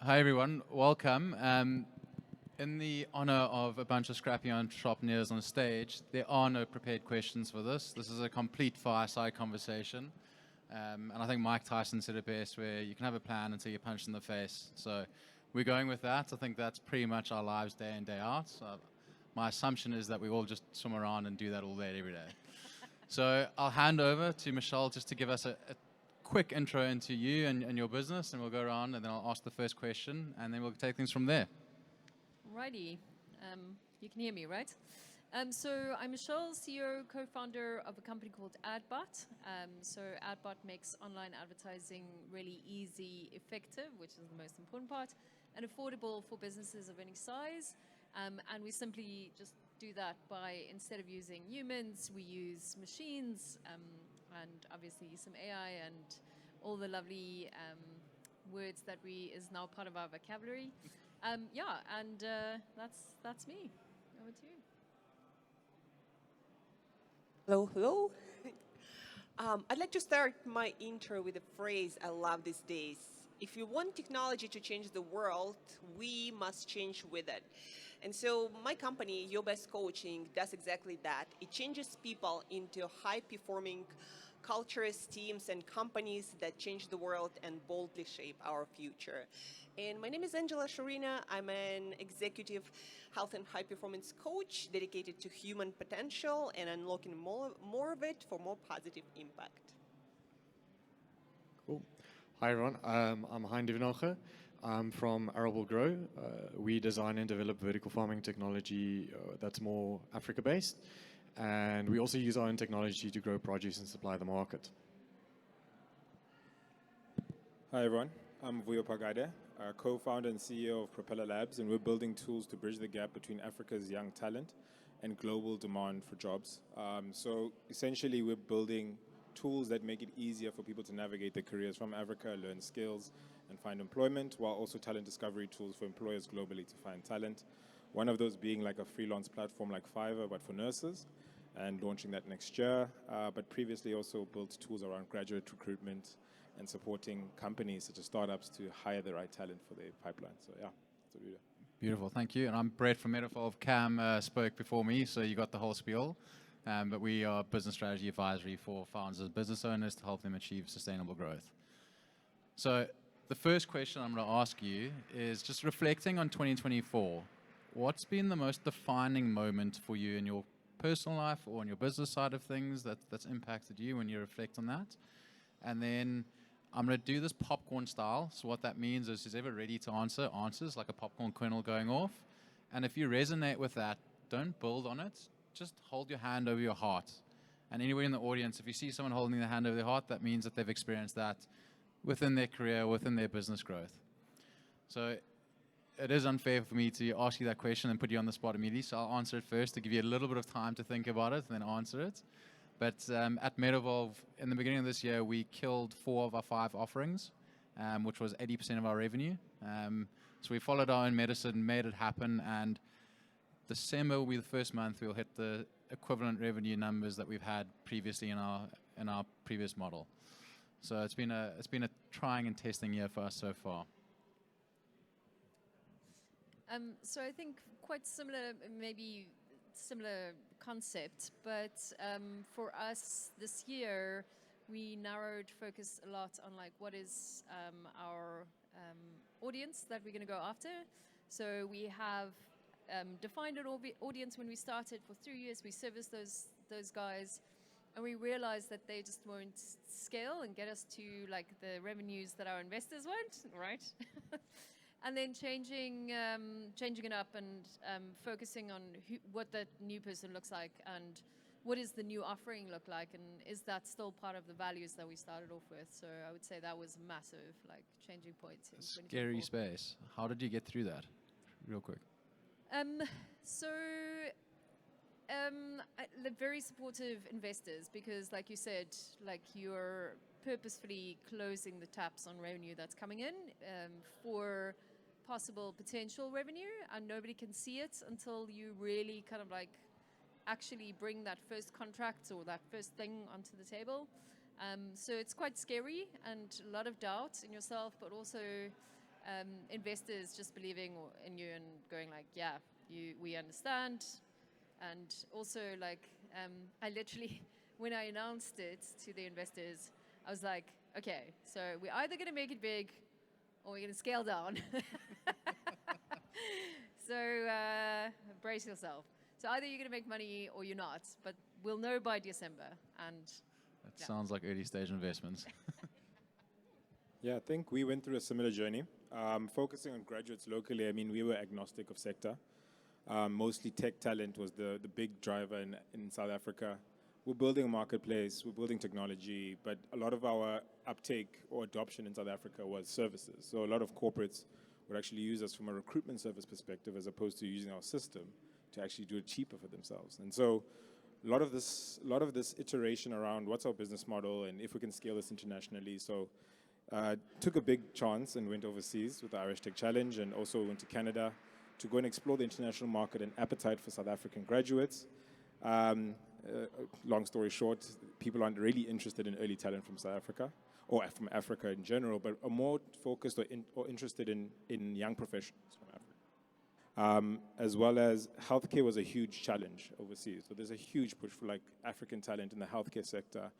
Hi everyone, welcome. In the honor of a bunch of scrappy entrepreneurs on stage, there are no prepared questions for this. This is a complete fireside conversation. And I think Mike Tyson said it best, where you can have a plan until you're punched in the face. So we're going with that. I think that's pretty much our lives day in, day out. So my assumption is that we all just swim around and do that all day, every day. So I'll hand over to Michelle just to give us a quick intro into you and your business, and we'll go around and then I'll ask the first question, and then we'll take things from there. Righty. You can hear me, right? So I'm Michelle, CEO, co-founder of a company called AdBot. So AdBot makes online advertising really easy, effective, which is the most important part, and affordable for businesses of any size. And we simply just do that by, instead of using humans, we use machines, and obviously some AI and all the lovely words that is now part of our vocabulary. That's me. Over to you. Hello, hello. I'd like to start my intro with a phrase I love these days. If you want technology to change the world, we must change with it. And so my company, Your Best Coaching, does exactly that. It changes people into high-performing cultures, teams, and companies that change the world and boldly shape our future. And my name is Angela Sharina. I'm an executive health and high-performance coach dedicated to human potential and unlocking more of it for more positive impact. Cool. Hi, everyone. I'm Hein Devenoge. I'm from Arable Grow. We design and develop vertical farming technology that's more Africa-based. And we also use our own technology to grow produce and supply the market. Hi, everyone. I'm Vuyo Pagade, co-founder and CEO of Propeller Labs, and we're building tools to bridge the gap between Africa's young talent and global demand for jobs. So essentially, we're building tools that make it easier for people to navigate their careers from Africa, learn skills, and find employment, while also talent discovery tools for employers globally to find talent. One of those being like a freelance platform like Fiverr, but for nurses, and launching that next year. But previously also built tools around graduate recruitment and supporting companies such as startups to hire the right talent for their pipeline. So yeah, that's what we do. Beautiful, thank you. And I'm Brett from Metavolve. Cam spoke before me, so you got the whole spiel. But we are business strategy advisory for founders and business owners to help them achieve sustainable growth. So the first question I'm going to ask you is just reflecting on 2024. What's been the most defining moment for you in your personal life or on your business side of things that's impacted you when you reflect on that? And then I'm going to do this popcorn style. So what that means is whoever ready to answer, answers like a popcorn kernel going off. And if you resonate with that, don't build on it. Just hold your hand over your heart. And anywhere in the audience, if you see someone holding their hand over their heart, that means that they've experienced that within their career, within their business growth. So it is unfair for me to ask you that question and put you on the spot immediately, so I'll answer it first to give you a little bit of time to think about it and then answer it. But at Metavolve, in the beginning of this year, we killed 4 of our 5 offerings, which was 80% of our revenue. So we followed our own medicine, made it happen, and December will be the first month we'll hit the equivalent revenue numbers that we've had previously in our previous model. So it's been a trying and testing year for us so far. So I think quite similar, maybe similar concept, but for us this year, we narrowed focus a lot on like what is our audience that we're going to go after. So we have defined an audience when we started. For 3 years. We serviced those guys, and we realized that they just won't scale and get us to like the revenues that our investors want, right? And then changing it up and focusing on what that new person looks like and what does the new offering look like, and is that still part of the values that we started off with? So I would say that was massive, like changing points. Scary space. How did you get through that, real quick? Very supportive investors, because like you said, like you're purposefully closing the taps on revenue that's coming in for possible potential revenue, and nobody can see it until you really kind of like actually bring that first contract or that first thing onto the table. So it's quite scary and a lot of doubt in yourself, but also in investors just believing in you and going like, yeah, we understand. And also like, I literally, when I announced it to the investors, I was like, okay, so we're either going to make it big or we're going to scale down. So brace yourself. So either you're going to make money or you're not, but we'll know by December. And That yeah. sounds like early stage investments. Yeah, I think we went through a similar journey. Focusing on graduates locally, I mean, we were agnostic of sector. Mostly tech talent was the big driver in South Africa. We're building a marketplace, we're building technology, but a lot of our uptake or adoption in South Africa was services. So a lot of corporates would actually use us from a recruitment service perspective as opposed to using our system to actually do it cheaper for themselves. And so a lot of this iteration around what's our business model and if we can scale this internationally. So took a big chance and went overseas with the Irish Tech Challenge, and also went to Canada to go and explore the international market and appetite for South African graduates. Long story short, people aren't really interested in early talent from South Africa, or from Africa in general, but are more focused or interested in young professionals from Africa. As well as healthcare was a huge challenge overseas. So there's a huge push for like African talent in the healthcare sector.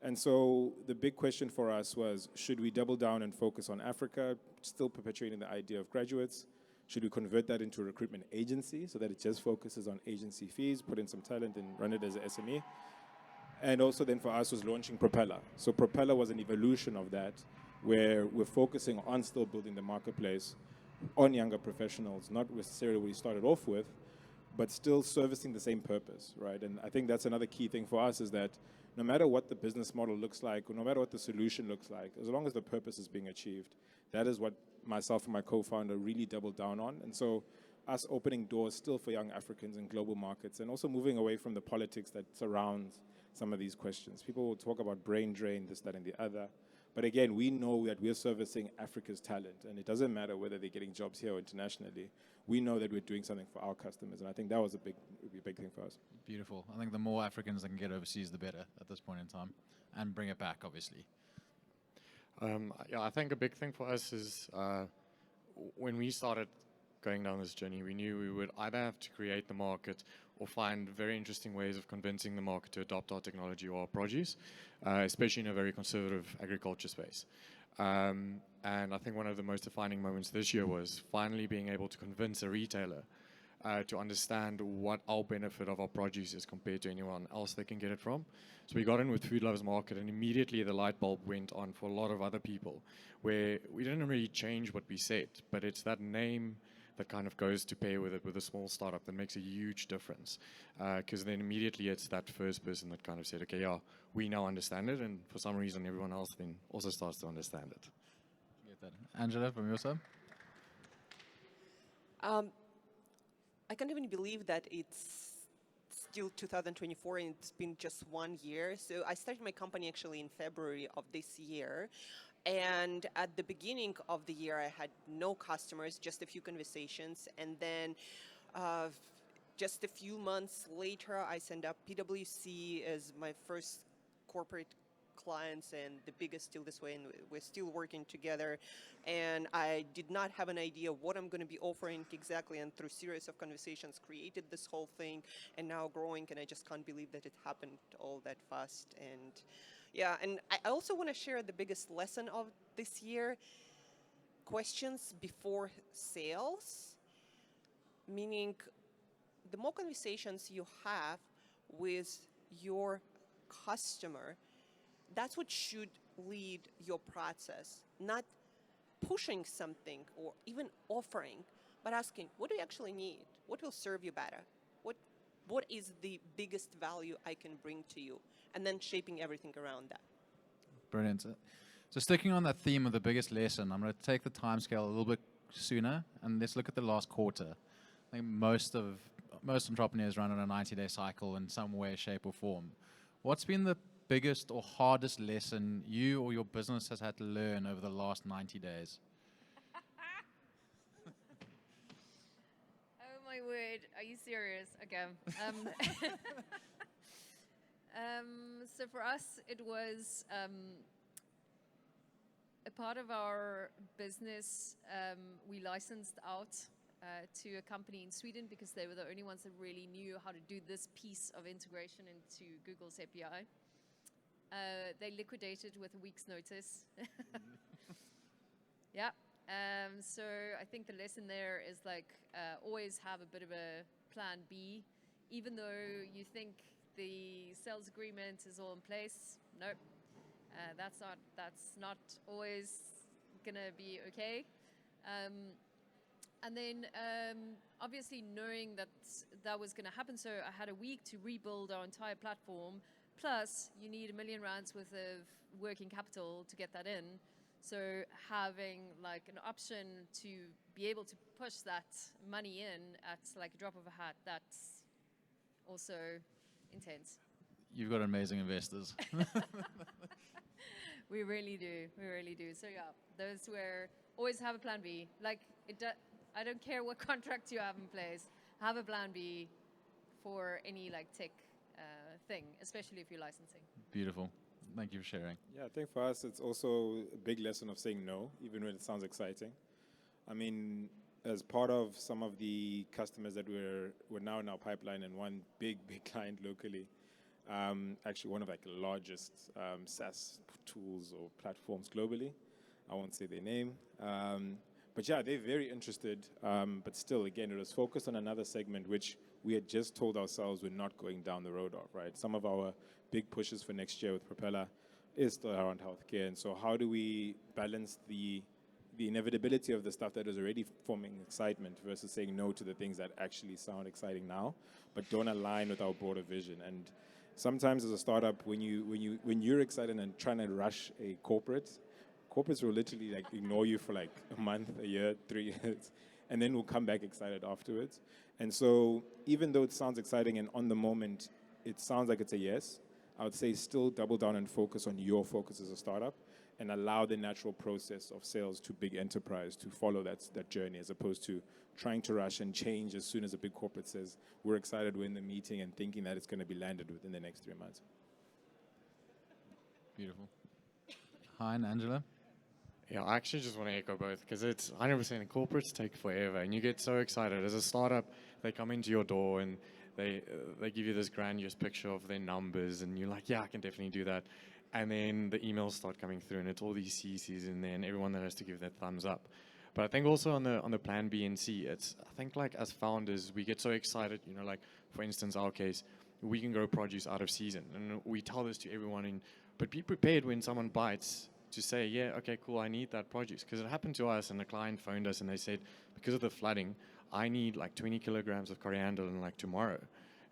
And so the big question for us was, should we double down and focus on Africa, still perpetuating the idea of graduates? Should we convert that into a recruitment agency so that it just focuses on agency fees, put in some talent and run it as an SME? And also then for us was launching Propeller. So Propeller was an evolution of that, where we're focusing on still building the marketplace on younger professionals, not necessarily what we started off with, but still servicing the same purpose, right? And I think that's another key thing for us, is that no matter what the business model looks like, or no matter what the solution looks like, as long as the purpose is being achieved, that is what myself and my co-founder really doubled down on. And so us opening doors still for young Africans in global markets, and also moving away from the politics that surrounds some of these questions. People will talk about brain drain, this, that, and the other. But again, we know that we're servicing Africa's talent, and it doesn't matter whether they're getting jobs here or internationally. We know that we're doing something for our customers, and I think that was a big thing for us. Beautiful. I think the more Africans that can get overseas, the better at this point in time, and bring it back, obviously. Yeah, I think a big thing for us is when we started going down this journey, we knew we would either have to create the market or find very interesting ways of convincing the market to adopt our technology or our produce, especially in a very conservative agriculture space. And I think one of the most defining moments this year was finally being able to convince a retailer to understand what our benefit of our produce is compared to anyone else they can get it from. So we got in with Food Lovers Market, and immediately the light bulb went on for a lot of other people, where we didn't really change what we said, but it's that name that kind of goes to pair with it with a small startup that makes a huge difference. Because then immediately it's that first person that kind of said, okay, yeah, we now understand it, and for some reason everyone else then also starts to understand it. Get that. Angela, from your side? I can't even believe that it's still 2024 and it's been just 1 year. So I started my company actually in February of this year. And at the beginning of the year, I had no customers, just a few conversations. And then just a few months later, I signed up PwC as my first corporate clients, and the biggest still this way, and we're still working together. And I did not have an idea what I'm going to be offering exactly, and through series of conversations created this whole thing, and now growing, and I just can't believe that it happened all that fast. And yeah, and I also want to share the biggest lesson of this year: questions before sales. Meaning, the more conversations you have with your customer, that's what should lead your process. Not pushing something or even offering, but asking, what do you actually need? What will serve you better? What is the biggest value I can bring to you? And then shaping everything around that. Brilliant. So sticking on that theme of the biggest lesson, I'm going to take the timescale a little bit sooner, and let's look at the last quarter. I think most entrepreneurs run on a 90-day cycle in some way, shape, or form. What's been the biggest or hardest lesson you or your business has had to learn over the last 90 days? Oh my word, are you serious? Okay. So for us, it was a part of our business, we licensed out to a company in Sweden because they were the only ones that really knew how to do this piece of integration into Google's API. They liquidated with a week's notice. Yeah. So I think the lesson there is like always have a bit of a plan B, even though you think the sales agreement is all in place. Nope, that's not always gonna be okay. And then obviously knowing that that was gonna happen, so I had a week to rebuild our entire platform. Plus, you need R1 million worth of working capital to get that in. So having like an option to be able to push that money in at like a drop of a hat, that's also intense. You've got amazing investors. We really do. We really do. So yeah, those were always have a plan B. Like I don't care what contract you have in place. Have a plan B for any like tech thing, especially if you're licensing. Beautiful. Thank you for sharing. Yeah, I think for us, it's also a big lesson of saying no, even when it sounds exciting. I mean, as part of some of the customers that we're now in our pipeline, and one big client locally, actually one of like the largest SaaS tools or platforms globally. I won't say their name. But yeah, they're very interested. But still, again, it was focused on another segment, which we had just told ourselves we're not going down the road of, right? Some of our big pushes for next year with Propeller is still around healthcare. And so how do we balance the inevitability of the stuff that is already forming excitement versus saying no to the things that actually sound exciting now, but don't align with our broader vision? And sometimes as a startup, when you're excited and trying to rush a corporates will literally like ignore you for like a month, a year, 3 years, and then we'll come back excited afterwards. And so even though it sounds exciting and on the moment, it sounds like it's a yes, I would say still double down and focus on your focus as a startup and allow the natural process of sales to big enterprise to follow that journey, as opposed to trying to rush and change as soon as a big corporate says, we're excited, we're in the meeting, and thinking that it's going to be landed within the next 3 months. Beautiful. Hi, and Angela. Yeah, I actually just want to echo both, because it's 100% corporates take forever, and you get so excited. As a startup, they come into your door and they give you this grandiose picture of their numbers, and you're like, yeah, I can definitely do that. And then the emails start coming through, and it's all these CCs in there, and everyone that has to give that thumbs up. But I think also on the plan B and C, I think like as founders, we get so excited, like for instance, our case, we can grow produce out of season, and we tell this to everyone, but be prepared when someone bites to say, yeah, okay, cool, I need that produce. Because it happened to us, and the client phoned us and they said, because of the flooding, I need like 20 kilograms of coriander in like tomorrow.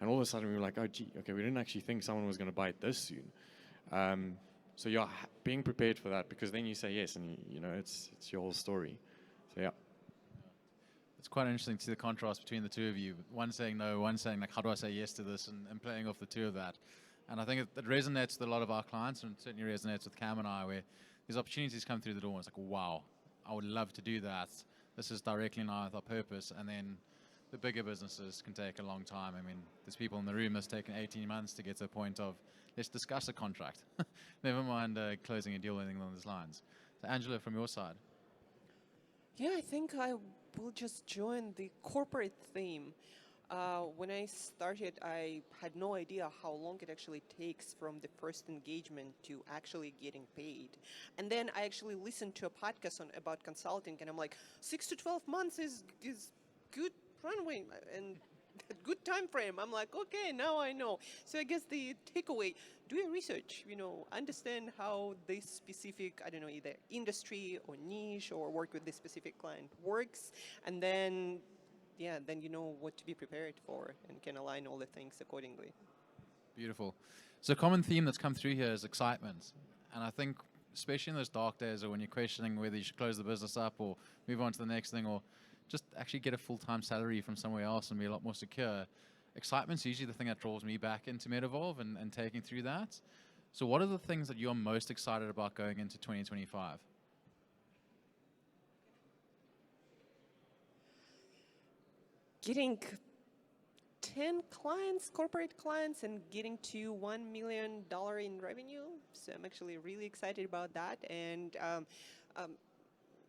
And all of a sudden we were like, oh gee, okay, we didn't actually think someone was going to buy it this soon. So yeah, being prepared for that, because then you say yes, and it's your whole story. So yeah. It's quite interesting to see the contrast between the two of you. One saying no, one saying like, how do I say yes to this, and playing off the two of that. And I think it resonates with a lot of our clients, and it certainly resonates with Cam and I, where these opportunities come through the door and it's like, wow, I would love to do that. This is directly in line with our purpose. And then the bigger businesses can take a long time. I mean, there's people in the room that's taken 18 months to get to the point of, let's discuss a contract. Never mind closing a deal or anything along those lines. So Angela, from your side. Yeah, I think I will just join the corporate theme. When I started, I had no idea how long it actually takes from the first engagement to actually getting paid. And then I actually listened to a podcast about consulting, and I'm like, 6 to 12 months is good runway and good time frame. I'm like, okay, now I know. So I guess the takeaway, do your research, understand how this specific, I don't know, either industry or niche or work with this specific client works, and then then you know what to be prepared for and can align all the things accordingly. Beautiful. So a common theme that's come through here is excitement. And I think, especially in those dark days or when you're questioning whether you should close the business up or move on to the next thing or just actually get a full-time salary from somewhere else and be a lot more secure, excitement's usually the thing that draws me back into MetaVolve and taking through that. So what are the things that you're most excited about going into 2025? Getting 10 clients, corporate clients, and getting to $1 million in revenue. So I'm actually really excited about that. And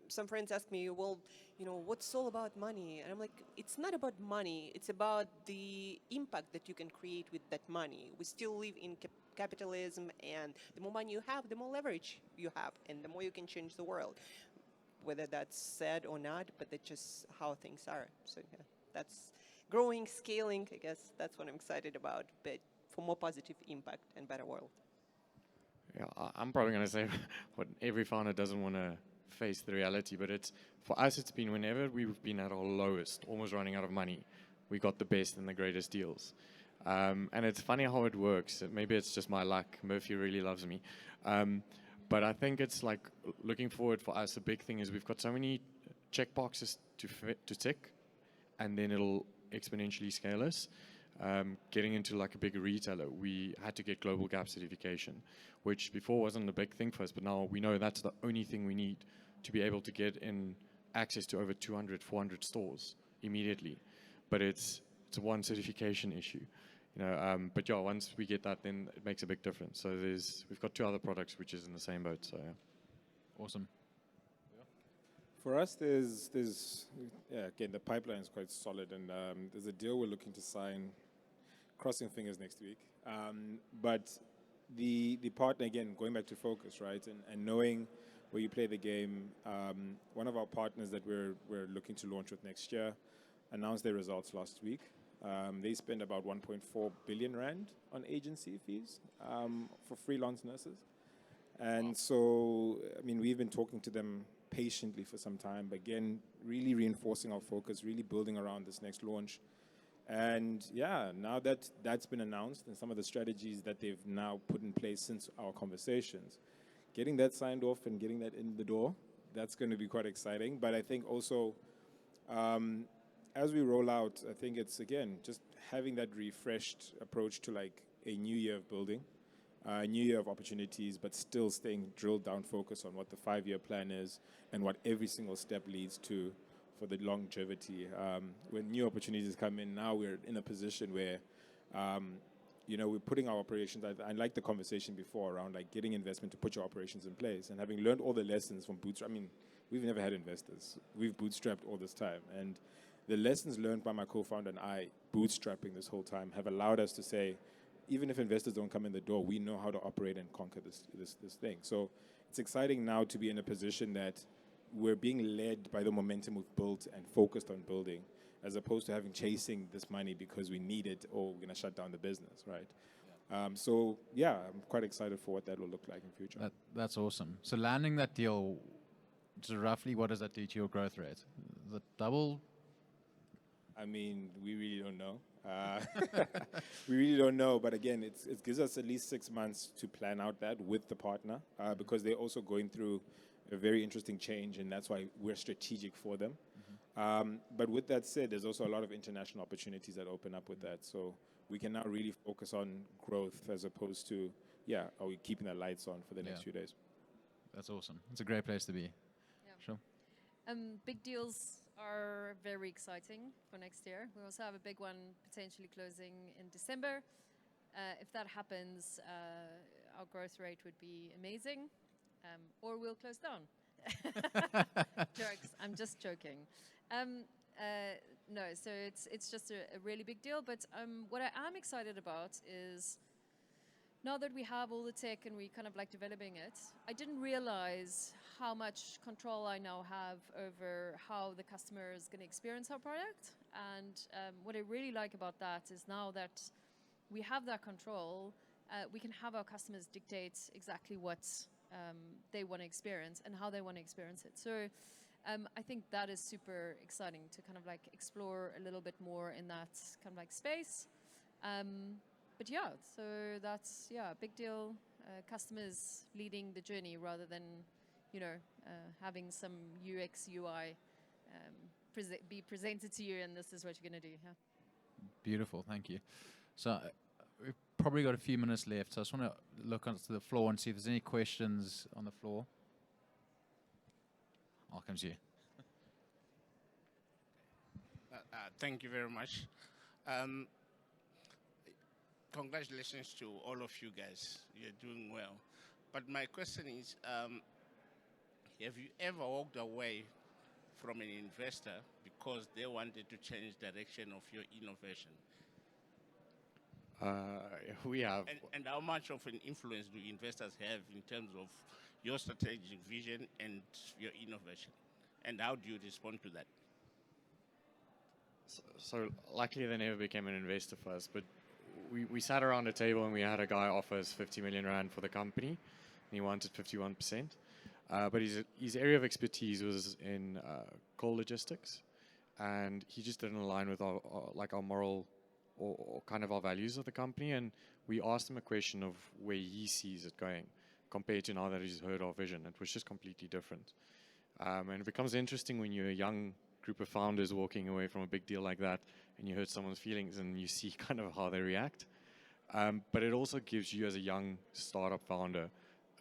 some friends ask me, well, what's all about money? And I'm like, it's not about money. It's about the impact that you can create with that money. We still live in capitalism, and the more money you have, the more leverage you have, and the more you can change the world. Whether that's said or not, but that's just how things are. So yeah, that's growing, scaling. I guess that's what I'm excited about, but for more positive impact and better world. Yeah, I'm probably going to say what every founder doesn't want to face the reality, but for us, it's been whenever we've been at our lowest, almost running out of money, we got the best and the greatest deals. And it's funny how it works. Maybe it's just my luck. Murphy really loves me. But I think it's like looking forward for us, a big thing is we've got so many checkboxes to tick, and then it'll exponentially scale us. Getting into like a big retailer, we had to get global gap certification, which before wasn't a big thing for us, but now we know that's the only thing we need to be able to get in access to over 200, 400 stores immediately. But it's a one certification issue. But yeah, once we get that, then it makes a big difference. So we've got 2 other products which is in the same boat. So yeah. Awesome. For us, again, the pipeline is quite solid, and there's a deal we're looking to sign, crossing fingers next week. But the partner, again, going back to focus, right, and knowing where you play the game, one of our partners that we're looking to launch with next year announced their results last week. They spend about 1.4 billion rand on agency fees for freelance nurses. And so, I mean, we've been talking to them patiently for some time, but again, really reinforcing our focus, really building around this next launch. And yeah, now that that's been announced and some of the strategies that they've now put in place since our conversations, getting that signed off and getting that in the door, that's going to be quite exciting. But I think also, as we roll out, I think it's, again, just having that refreshed approach to like a new year of building, a new year of opportunities, but still staying drilled down focus on what the 5-year plan is and what every single step leads to for the longevity. When new opportunities come in, now we're in a position where, we're putting our operations, I like the conversation before around like getting investment to put your operations in place, and having learned all the lessons from bootstrap. I mean, we've never had investors. We've bootstrapped all this time. And the lessons learned by my co-founder and I, bootstrapping this whole time, have allowed us to say, even if investors don't come in the door, we know how to operate and conquer this thing. So it's exciting now to be in a position that we're being led by the momentum we've built and focused on building, as opposed to chasing this money because we need it or we're going to shut down the business, right? Yeah. I'm quite excited for what that will look like in future. That's awesome. So landing that deal, so roughly what does that do to your growth rate? Is it double? I mean, we really don't know. We really don't know, but again, it gives us at least 6 months to plan out that with the partner, because they're also going through a very interesting change, and that's why we're strategic for them. But with that said, there's also a lot of international opportunities that open up with that. So we can now really focus on growth as opposed to, are we keeping the lights on for the next few days? That's awesome. It's a great place to be. Yeah. Sure. Big deals are very exciting for next year. We also have a big one potentially closing in December. If that happens, our growth rate would be amazing, or we'll close down. Jokes. I'm just joking. No, so it's just a really big deal. But what I am excited about is, now that we have all the tech and we kind of like developing it, I didn't realize how much control I now have over how the customer is going to experience our product. And what I really like about that is now that we have that control, we can have our customers dictate exactly what they want to experience and how they want to experience it. So I think that is super exciting to kind of like explore a little bit more in that kind of like space. But yeah, so that's a big deal. Customers leading the journey rather than, having some UX UI be presented to you, and this is what you're going to do. Yeah. Beautiful, thank you. So we've probably got a few minutes left, so I just want to look onto the floor and see if there's any questions on the floor. I'll come to you. Thank you very much. Congratulations to all of you guys. You're doing well. But my question is, have you ever walked away from an investor because they wanted to change direction of your innovation? We have. And how much of an influence do investors have in terms of your strategic vision and your innovation? And how do you respond to that? So luckily they never became an investor for us, but we sat around a table and we had a guy offer us 50 million rand for the company, and he wanted 51%. But his area of expertise was in coal logistics, and he just didn't align with our moral or kind of our values of the company. And we asked him a question of where he sees it going compared to now that he's heard our vision. It was just completely different. And it becomes interesting when you're a young group of founders walking away from a big deal like that, and you hurt someone's feelings and you see kind of how they react. But it also gives you as a young startup founder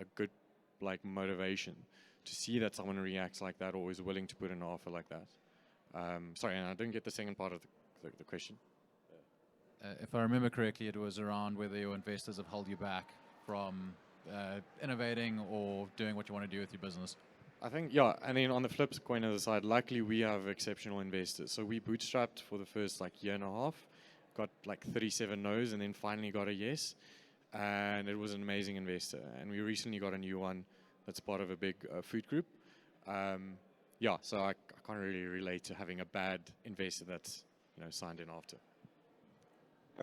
a good motivation to see that someone reacts like that or is willing to put in an offer like that. Sorry, and I didn't get the second part of the question. If I remember correctly, it was around whether your investors have held you back from innovating or doing what you want to do with your business. I think, yeah, and then on the flip coin of the side, luckily we have exceptional investors. So we bootstrapped for the first year and a half, got 37 no's, and then finally got a yes. And it was an amazing investor. And we recently got a new one that's part of a big food group. Yeah, so I can't really relate to having a bad investor that's signed in after.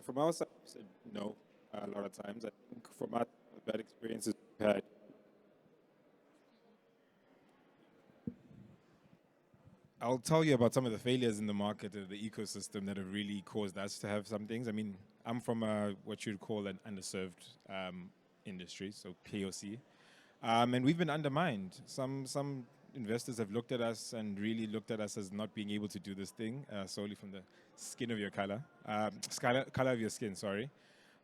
From our side, we said no a lot of times. I think from our bad experiences we've had, I'll tell you about some of the failures in the market of the ecosystem that have really caused us to have some things. I mean, I'm from what you'd call an underserved industry, so POC. And we've been undermined. Some investors have looked at us and really looked at us as not being able to do this thing solely from the skin of your color of your skin, sorry.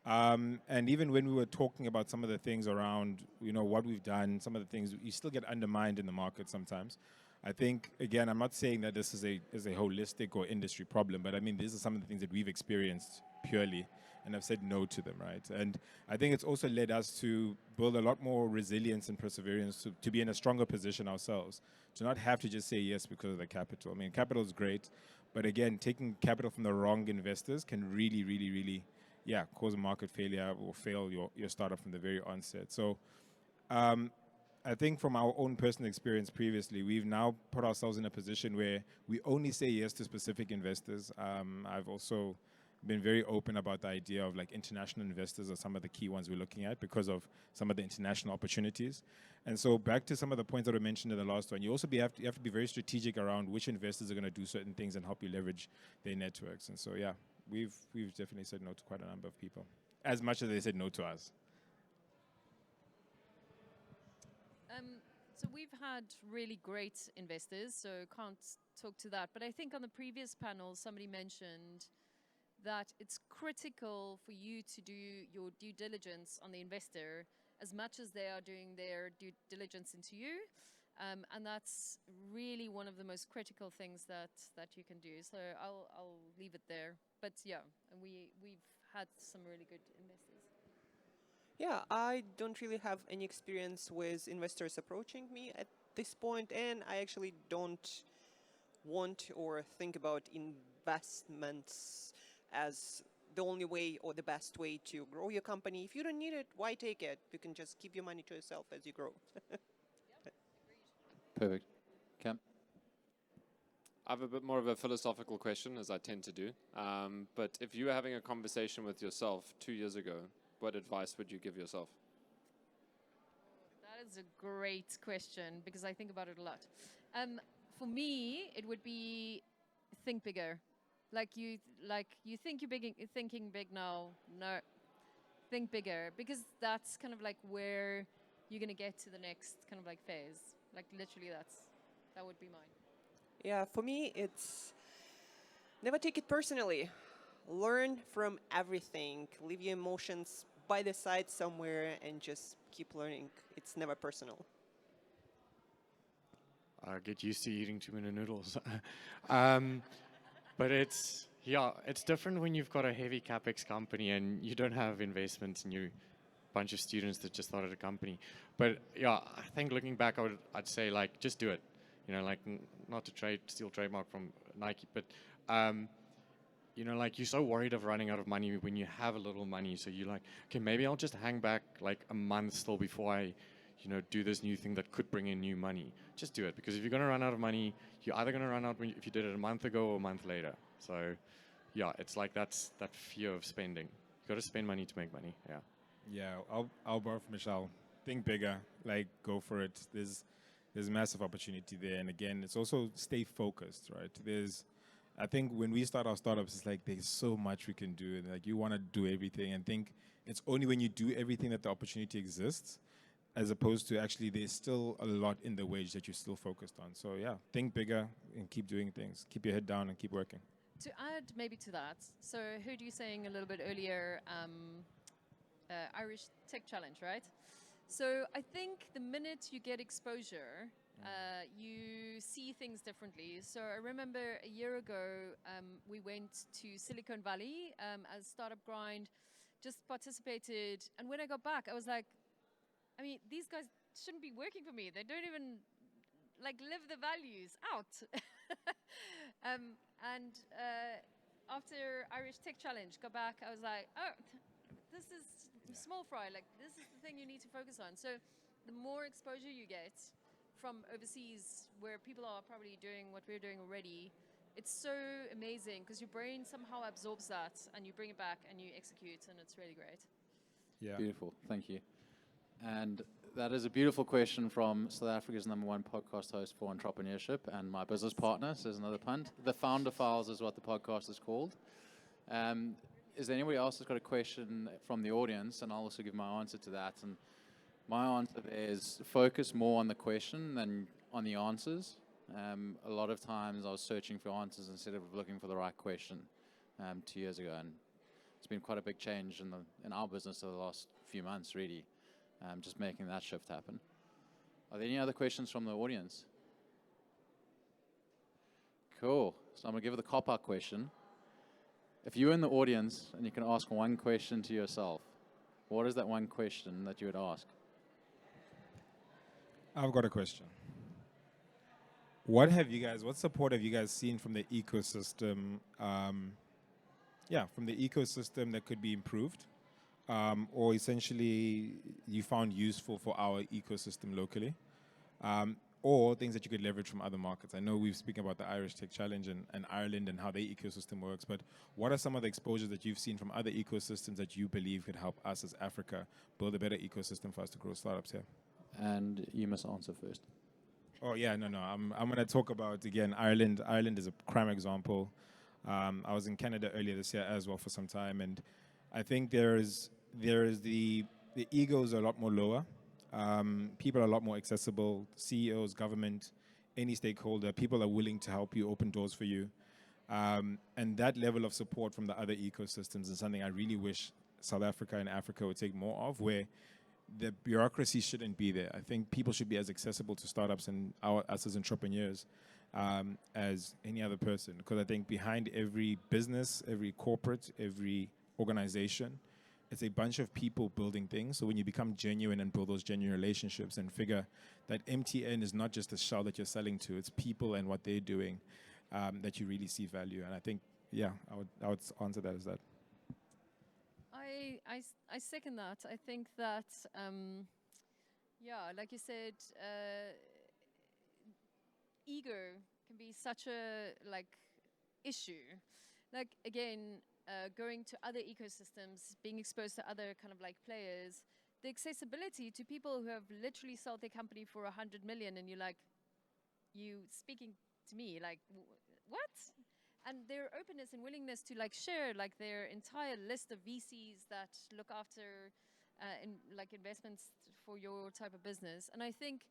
And even when we were talking about some of the things around, what we've done, some of the things, you still get undermined in the market sometimes. I think, again, I'm not saying that this is a holistic or industry problem, but I mean, these are some of the things that we've experienced purely, and I've said no to them, right? And I think it's also led us to build a lot more resilience and perseverance to be in a stronger position ourselves, to not have to just say yes because of the capital. I mean, capital is great, but again, taking capital from the wrong investors can really, really, really, cause a market failure or fail your startup from the very onset. So, I think from our own personal experience previously, we've now put ourselves in a position where we only say yes to specific investors. I've also been very open about the idea of international investors are some of the key ones we're looking at because of some of the international opportunities. And so back to some of the points that were mentioned in the last one, you have to be very strategic around which investors are going to do certain things and help you leverage their networks. And so, yeah, we've definitely said no to quite a number of people, as much as they said no to us. So we've had really great investors, so can't talk to that. But I think on the previous panel, somebody mentioned that it's critical for you to do your due diligence on the investor as much as they are doing their due diligence into you. And that's really one of the most critical things that you can do. So I'll leave it there. But yeah, and we've had some really good investors. Yeah, I don't really have any experience with investors approaching me at this point, and I actually don't want or think about investments as the only way or the best way to grow your company. If you don't need it, why take it? You can just keep your money to yourself as you grow. Perfect. Cam? I have a bit more of a philosophical question, as I tend to do. But if you were having a conversation with yourself 2 years ago, what advice would you give yourself? That is a great question because I think about it a lot. For me, it would be think bigger. You think you're thinking big now. No, think bigger because that's kind of where you're gonna get to the next kind of phase. Literally, that would be mine. Yeah, for me, it's never take it personally. Learn from everything. Leave your emotions by the side somewhere and just keep learning. It's never personal. Get used to eating too many noodles. But it's different when you've got a heavy capex company and you don't have investments and you're bunch of students that just started a company. But yeah, I think looking back, I'd say like just do it. You know, like not to steal trademark from Nike, but you know, like you're so worried of running out of money when you have a little money. So you're like, okay, maybe I'll just hang back like a month still before I, you know, do this new thing that could bring in new money. Just do it, because if you're going to run out of money, you're either going to run out if you did it a month ago or a month later. So yeah, it's like that's that fear of spending. You got to spend money to make money. Yeah. Yeah, I'll borrow from Michelle. Think bigger, like go for it. There's massive opportunity there, and again, it's also stay focused, right? I think when we start our startups, it's like there's so much we can do, and like you want to do everything, and think it's only when you do everything that the opportunity exists, as opposed to actually there's still a lot in the wage that you're still focused on. So yeah, think bigger and keep doing things. Keep your head down and keep working. To add maybe to that, so heard you saying a little bit earlier, Irish Tech Challenge, right? So I think the minute you get exposure, you see things differently. So I remember a year ago, we went to Silicon Valley as Startup Grind, just participated. And when I got back, I was like, I mean, these guys shouldn't be working for me. They don't even like live the values out. And after Irish Tech Challenge, got back, I was like, oh, this is small fry. Like, this is the thing you need to focus on. So the more exposure you get from overseas, where people are probably doing what we're doing already, it's so amazing because your brain somehow absorbs that and you bring it back and you execute, and it's really great. Yeah. Beautiful. Thank you. And that is a beautiful question from South Africa's #1 podcast host for entrepreneurship and my business partner, says another punt. The Founder Files is what the podcast is called. Is there anybody else that's got a question from the audience? And I'll also give my answer to that. And my answer is focus more on the question than on the answers. A lot of times I was searching for answers instead of looking for the right question 2 years ago. And it's been quite a big change in our business over the last few months, really. Just making that shift happen. Are there any other questions from the audience? Cool. So I'm going to give it the cop-out question. If you're in the audience and you can ask one question to yourself, what is that one question that you would ask? I've got a question. What support have you guys seen from the ecosystem? From the ecosystem that could be improved, or essentially you found useful for our ecosystem locally, or things that you could leverage from other markets. I know we've spoken about the Irish Tech Challenge and Ireland and how their ecosystem works, but what are some of the exposures that you've seen from other ecosystems that you believe could help us as Africa build a better ecosystem for us to grow startups here? And you must answer first. Oh yeah, no. I'm going to talk about, again, Ireland. Ireland is a prime example. I was in Canada earlier this year as well for some time, and I think there is the egos are a lot more lower. People are a lot more accessible. CEOs, government, any stakeholder, people are willing to help you, open doors for you. And that level of support from the other ecosystems is something I really wish South Africa and Africa would take more of, where the bureaucracy shouldn't be there. I think people should be as accessible to startups and us as entrepreneurs as any other person. Because I think behind every business, every corporate, every organization, it's a bunch of people building things. So when you become genuine and build those genuine relationships and figure that MTN is not just a shell that you're selling to, it's people and what they're doing that you really see value. And I think, I would answer that as that. I second that. I think that, like you said, ego can be such a issue. Like, again, going to other ecosystems, being exposed to other kind of players, the accessibility to people who have literally sold their company for 100 million, and you're like, you speaking to me, like, what? And their openness and willingness to share their entire list of VCs that look after investments for your type of business. And I think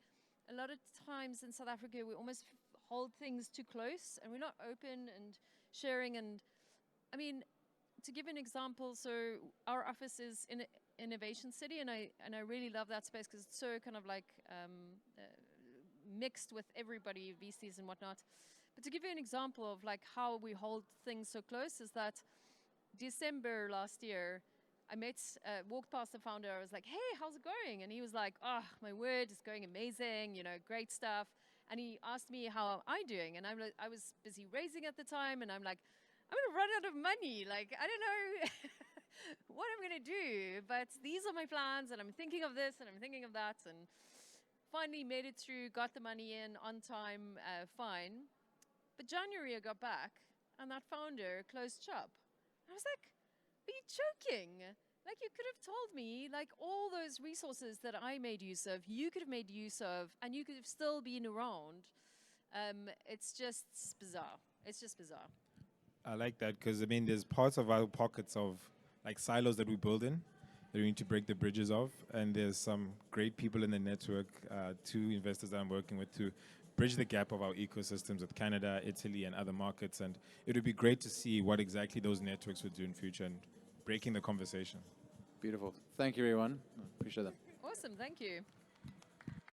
a lot of times in South Africa, we almost hold things too close, and we're not open and sharing. And I mean, to give an example, so our office is in Innovation City, and I really love that space because it's so kind of mixed with everybody, VCs and whatnot. But to give you an example of how we hold things so close is that December last year, walked past the founder. I was like, hey, how's it going? And he was like, oh, my word, it's going amazing, great stuff. And he asked me how I'm doing. And I was busy raising at the time. And I'm like, I'm going to run out of money. Like, I don't know what I'm going to do. But these are my plans. And I'm thinking of this and I'm thinking of that. And finally made it through, got the money in on time, fine. But January I got back and that founder closed shop. I was like, are you joking? Like, you could have told me, like, all those resources that I made use of, you could have made use of, and you could have still been around. It's just bizarre. It's just bizarre. I like that because, I mean, there's parts of our pockets of, like, silos that we build in that we need to break the bridges of. And there's some great people in the network, two investors that I'm working with to bridge the gap of our ecosystems with Canada, Italy, and other markets. And it would be great to see what exactly those networks would do in future and breaking the conversation. Beautiful. Thank you, everyone. Appreciate that. Awesome. Thank you.